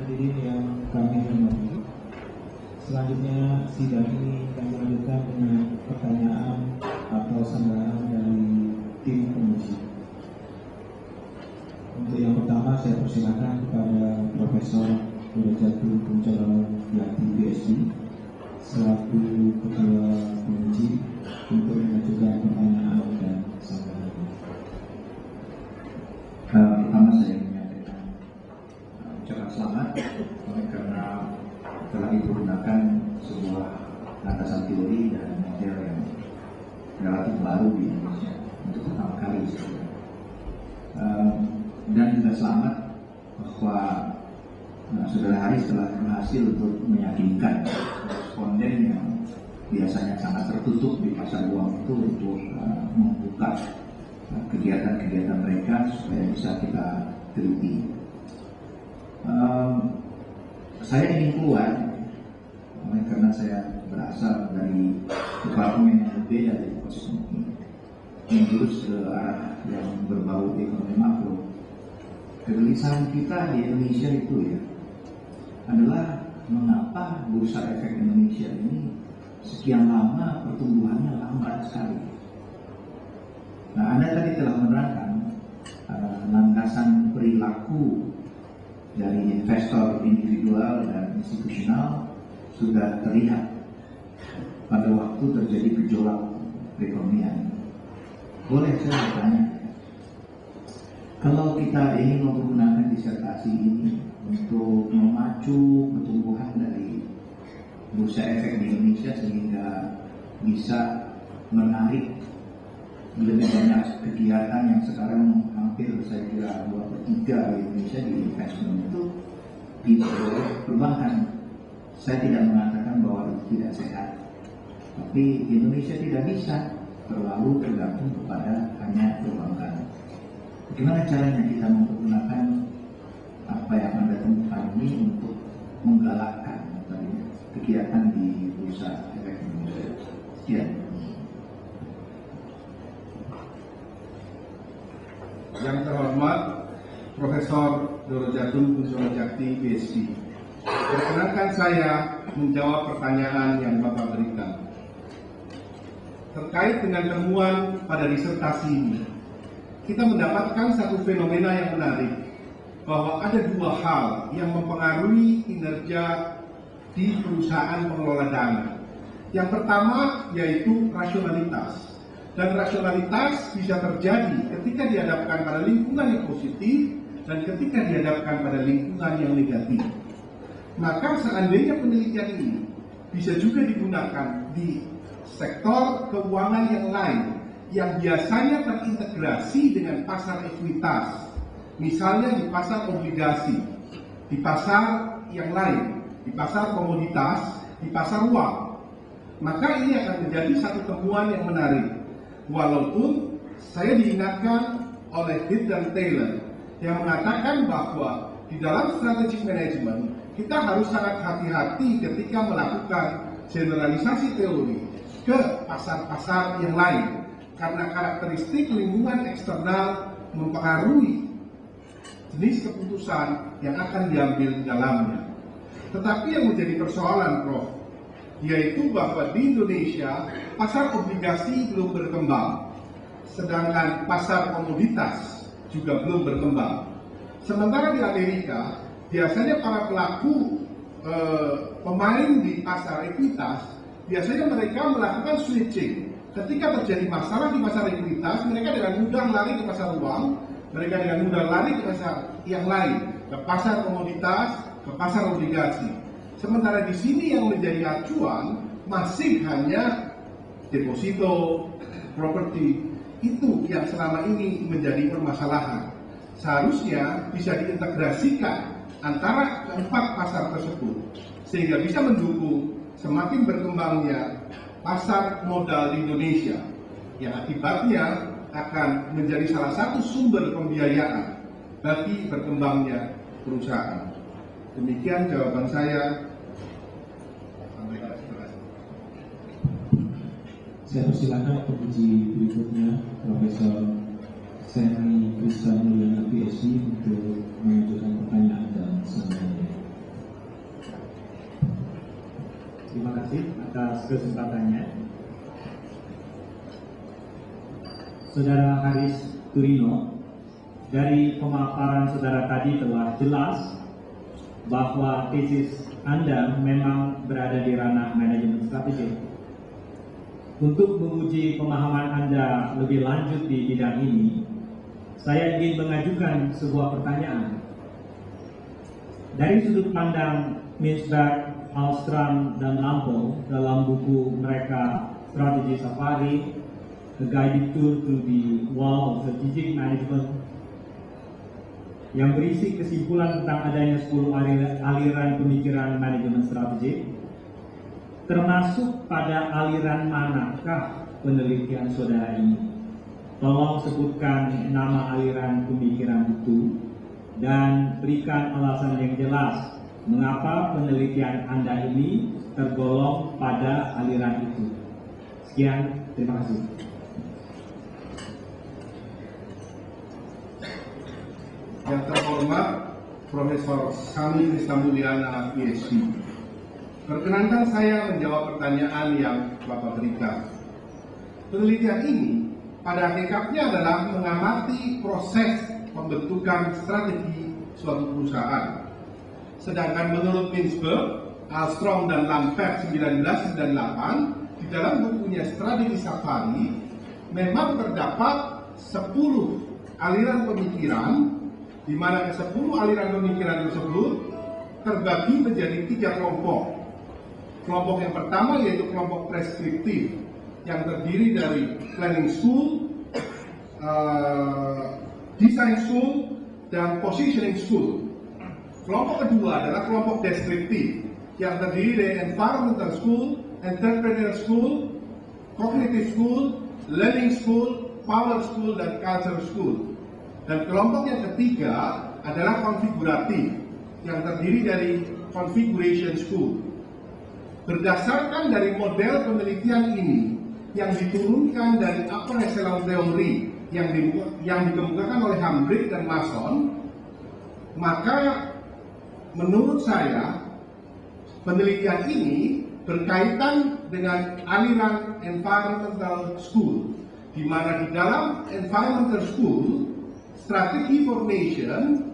Hadirin yang kami hormati, selanjutnya sidang ini kami lanjutkan dengan pertanyaan atau sanggahan dari tim penguji. Untuk yang pertama saya persilakan kepada Profesor Durojatun Puncoro Yati PhD selaku Ketua Penguji untuk mengajukan pertanyaan dan sanggahan. Pertama saya menyampaikan ucapan selamat karena telah dipergunakan sebuah landasan teori dan model yang relatif baru di Indonesia untuk pertama kali. Dan juga selamat bahwa Saudara Haris telah berhasil untuk meyakinkan responden yang biasanya sangat tertutup di pasar uang itu untuk membuka kegiatan-kegiatan mereka supaya bisa kita teliti. Saya ingin keluar karena saya berasal dari departemen yang berbeda dari ekonomi, menjurus ke arah yang berbau ekonomi makro. Kegelisahan kita di Indonesia itu adalah mengapa bursa efek Indonesia ini sekian lama pertumbuhannya lambat sekali. Nah, Anda tadi telah menerangkan landasan perilaku dari investor individual dan institusional sudah terlihat pada waktu terjadi gejolak perekonomian. Boleh saya bertanya, kalau kita ingin menggunakan disertasi ini untuk memacu pertumbuhan dari bursa efek di Indonesia sehingga bisa menarik lebih banyak kegiatan yang sekarang hampir saya kira 2/3 di Indonesia di investment itu di perbankan. Saya tidak mengatakan bahwa itu tidak sehat, tapi Indonesia tidak bisa terlalu tergantung kepada hanya perbankan. Bagaimana caranya kita menggunakan apa yang Anda temukan ini untuk menggalakkan kegiatan di bursa efek Indonesia? Sekian. Yang terhormat Profesor Durojatun Puncoro Yati PhD, perkenankan saya menjawab pertanyaan yang Bapak berikan terkait dengan temuan pada disertasi ini. Kita mendapatkan satu fenomena yang menarik, bahwa ada dua hal yang mempengaruhi kinerja di perusahaan pengelola dana. Yang pertama yaitu rasionalitas. Dan rasionalitas bisa terjadi ketika dihadapkan pada lingkungan yang positif dan ketika dihadapkan pada lingkungan yang negatif. Maka seandainya penelitian ini bisa juga digunakan di sektor keuangan yang lain yang biasanya terintegrasi dengan pasar ekuitas, misalnya di pasar obligasi, di pasar yang lain, di pasar komoditas, di pasar uang, maka ini akan menjadi satu temuan yang menarik. Walaupun saya diingatkan oleh Heath dan Taylor yang mengatakan bahwa di dalam strategic management kita harus sangat hati-hati ketika melakukan generalisasi teori ke pasar-pasar yang lain, karena karakteristik lingkungan eksternal mempengaruhi jenis keputusan yang akan diambil di dalamnya. Tetapi yang menjadi persoalan, Prof, yaitu bahwa di Indonesia pasar obligasi belum berkembang, sedangkan pasar komoditas juga belum berkembang. Sementara di Amerika, biasanya para pelaku pemain di pasar ekuitas, biasanya mereka melakukan switching. Ketika terjadi masalah di pasar ekuitas, mereka dengan mudah lari ke pasar uang, mereka dengan mudah lari ke pasar yang lain, ke pasar komoditas, ke pasar obligasi. Sementara di sini yang menjadi acuan masih hanya deposito, properti. Itu yang selama ini menjadi permasalahan. Seharusnya bisa diintegrasikan antara keempat pasar tersebut sehingga bisa mendukung semakin berkembangnya pasar modal di Indonesia yang akibatnya akan menjadi salah satu sumber pembiayaan bagi berkembangnya perusahaan. Demikian jawaban saya. Saya persilakan penguji berikutnya, Profesor Seni Kristamulya PhD, untuk mengajukan pertanyaan dan sanggahannya. kesempatannya. Saudara Haris Turino, dari pemaparan saudara tadi telah jelas bahwa tesis Anda memang berada di ranah manajemen strategi. Untuk menguji pemahaman Anda lebih lanjut di bidang ini, saya ingin mengajukan sebuah pertanyaan. Dari sudut pandang Mintzberg, Ahlstrom, dan Lampo dalam buku mereka Strategi Safari, A Guided Tour to the World of Strategic Management, yang berisi kesimpulan tentang adanya 10 aliran pemikiran manajemen strategik, termasuk pada aliran manakah penelitian saudara ini? Tolong sebutkan nama aliran pemikiran itu dan berikan alasan yang jelas mengapa penelitian Anda ini tergolong pada aliran itu. Sekian, terima kasih. Yang terhormat Profesor Sami Kristamulyana, PhD. Perkenankan saya menjawab pertanyaan yang Bapak berikan. Penelitian ini pada hakikatnya adalah mengamati proses pembentukan strategi suatu perusahaan. Sedangkan menurut Mintzberg, Ahlstrom, dan Lampert 1998, di dalam bukunya Strategi Safari, memang terdapat 10 aliran pemikiran, di mana ke-10 aliran pemikiran tersebut terbagi menjadi 3 kelompok. Kelompok yang pertama yaitu kelompok preskriptif, yang terdiri dari planning school, design school, dan positioning school. Kelompok kedua adalah kelompok deskriptif, yang terdiri dari environmental school, entrepreneurial school, cognitive school, learning school, power school, dan culture school. Dan kelompok yang ketiga adalah konfiguratif, yang terdiri dari configuration school. Berdasarkan dari model penelitian ini yang diturunkan dari upper echelon theory yang dikemukakan oleh Hambrick dan Mason, maka menurut saya penelitian ini berkaitan dengan aliran environmental school, di mana di dalam environmental school strategi formation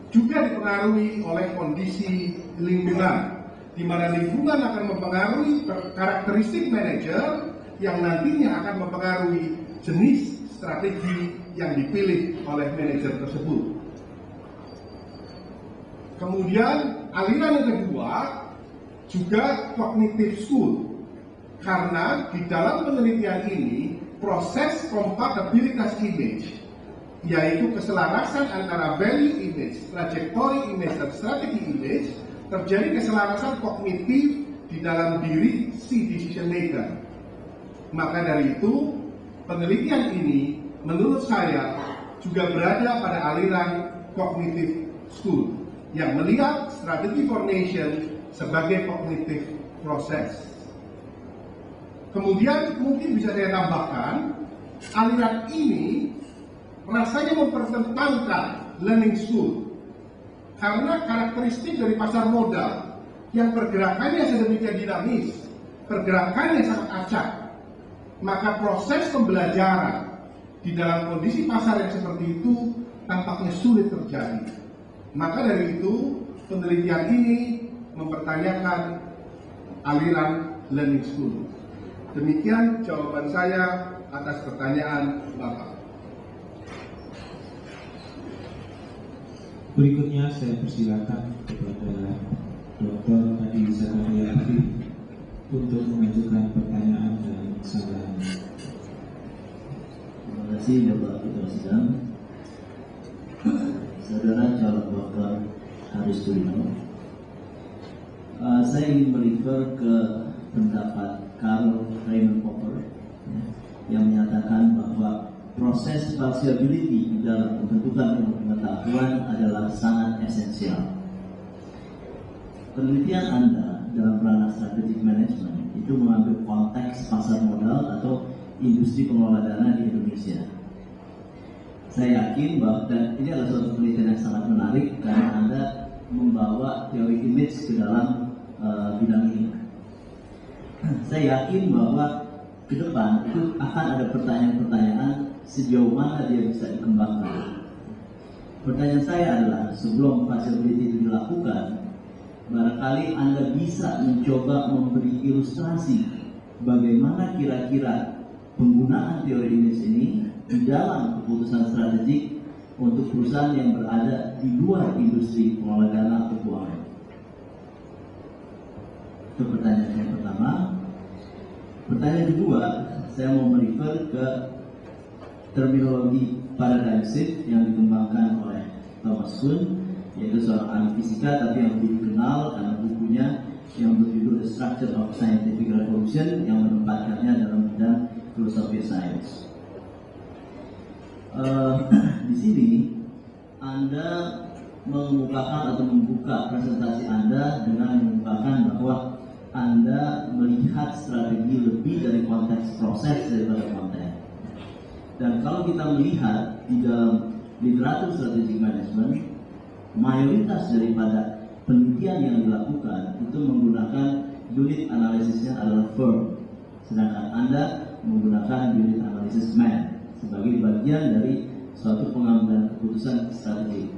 juga dipengaruhi oleh kondisi lingkungan, di mana lingkungan akan mempengaruhi karakteristik manajer yang nantinya akan mempengaruhi jenis strategi yang dipilih oleh manajer tersebut. Kemudian aliran yang kedua juga cognitive school, karena di dalam penelitian ini proses kompatibilitas image, yaitu keselarasan antara value image, trajectory image, dan strategi image, terjadi keselarasan kognitif di dalam diri si decision maker. Maka dari itu penelitian ini menurut saya juga berada pada aliran cognitive school, yang melihat strategi formation sebagai cognitive process. Kemudian mungkin bisa saya tambahkan, aliran ini rasanya mempertentangkan learning school, karena karakteristik dari pasar modal yang pergerakannya sedemikian dinamis, pergerakannya sangat acak, maka proses pembelajaran di dalam kondisi pasar yang seperti itu tampaknya sulit terjadi. Maka dari itu penelitian ini mempertanyakan aliran learning school. Demikian jawaban saya atas pertanyaan Bapak. Berikutnya saya persilakan kepada Dr. Adi Zakaria Arif untuk mengajukan pertanyaan dan saran. Terima kasih Bapak Ketua Sidang. Saudara calon Dr. Haris Turino, saya ingin merefer ke pendapat Karl Raymond Popper yang menyatakan bahwa proses partiality di dalam pembentukan ilmu pengetahuan adalah sangat esensial. Penelitian Anda dalam ranah strategic management itu mengambil konteks pasar modal atau industri pengelola dana di Indonesia. Saya yakin bahwa, dan ini adalah suatu penelitian yang sangat menarik karena Anda membawa teori image ke dalam bidang ini. saya yakin bahwa ke depan itu akan ada pertanyaan-pertanyaan sejauh mana dia bisa dikembangkan. Pertanyaan saya adalah, sebelum facility itu dilakukan, barangkali Anda bisa mencoba memberi ilustrasi bagaimana kira-kira penggunaan teori image ini di dalam keputusan strategik untuk perusahaan yang berada di luar industri pengelola dana atau keuangan. Itu pertanyaan yang pertama. Pertanyaan kedua, saya mau merefer ke terminologi paradigm shift yang dikembangkan oleh Thomas Kuhn, yaitu seorang ahli fisika tapi yang lebih dikenal karena bukunya yang berjudul The Structure of Scientific Revolution yang menempatkannya dalam bidang filosofi sains. Di sini Anda mengemukakan atau membuka presentasi Anda dengan mengemukakan bahwa Anda melihat strategi lebih dari konteks proses daripada konten. Dan kalau kita melihat di dalam literatur strategic management, mayoritas daripada penelitian yang dilakukan itu menggunakan unit analisisnya adalah firm, sedangkan Anda menggunakan unit analisis man sebagai bagian dari suatu pengambilan keputusan strategi.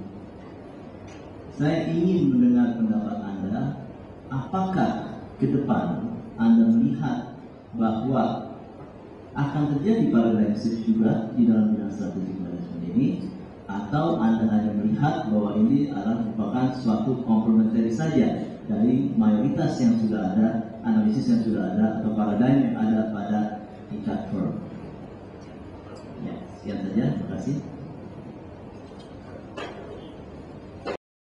Saya ingin mendengar pendapat Anda, apakah ke depan Anda melihat bahwa akan terjadi paradigm shift juga di dalam bidang strategic management ini, atau Anda hanya melihat bahwa ini adalah merupakan suatu komplementari saja dari mayoritas yang sudah ada, analisis yang sudah ada, atau paradigm yang ada pada tingkat firm. Ya, sekian saja, terima kasih.